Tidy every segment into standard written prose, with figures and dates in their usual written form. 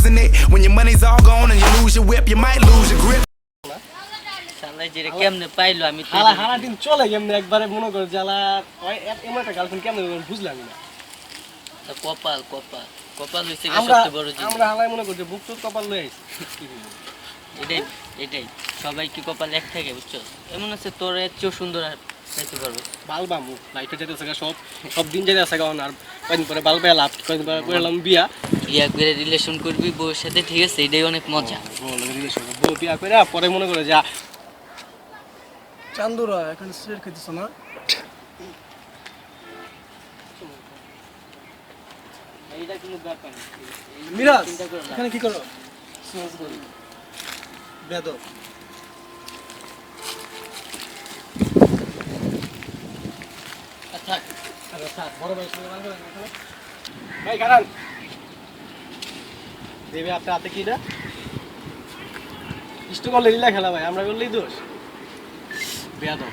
losing it. When your money's all gone and you lose your whip, you might lose your grip. শালা যেটা কেমনে পাইলো আমি তো হারা দিন চলে কেমনে একবারে মনে করে জ্বালা এমন একটা গার্লফ্রেন্ড কেমনে বুঝলাম না। কপাল কপাল কপাল হইছে আমরা সবচেয়ে বড় জিনিস। আমরা হালাই মনে করছি বুক টুক কপাল লয়ে আইছি। এটাই এটাই সবাই কি কপাল এক থাকে বুঝছো? এমন আছে তোর এর চেয়েও সুন্দর আর চাইতে পারবে। বালবা মুখ লাইফে যেতেছে সব দিন যেতেছে এখন আর কয়দিন পরে বালবা লাভ কয়দিন পরে করলাম বিয়া করে রিলেশন করবি বউয়ের সাথে, ঠিক আছে? এটাই অনেক মজা। বউ বিয়া করে পরে মনে করে যা চান্দুরা এখন সিগারেট খেতেছ না? এইটা কোনো ব্যাপার না। মিরাজ এখানে কি করো? বেদব ভাই কারণ দেবে আপনার হাতে কিটা ইষ্ট করলে লীলা খেলা ভাই, আমরা করলেই দোষ বেয়াদব।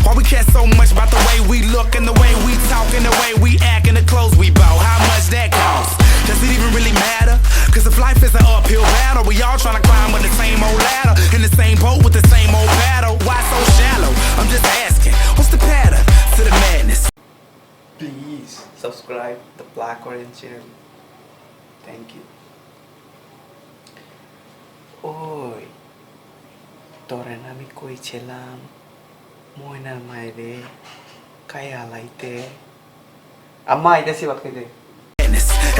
Why we care so much about the way we look and the way we talk and the way we act and the clothes we bought? How much that costs? Does it even really matter? Cause if life is an uphill battle, we all trying to climb with the same old ladder, in the same boat with the same old battle. Why so shallow? I'm just asking, what's the pattern to the madness? Please subscribe the Black Orange channel. Thank you. Oi, তোরে আমি কইছিলাম ময়নার মায়েরে কায়া লাইতে আম্মা আইতাছি বাদ খাইতে।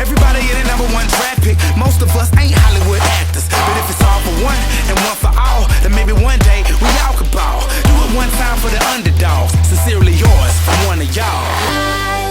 Everybody in the number one draft pick. Most of us ain't Hollywood actors, but if it's all for one and one for all, then maybe one day we all could ball. Do it one time for the underdogs. Sincerely yours from one of y'all.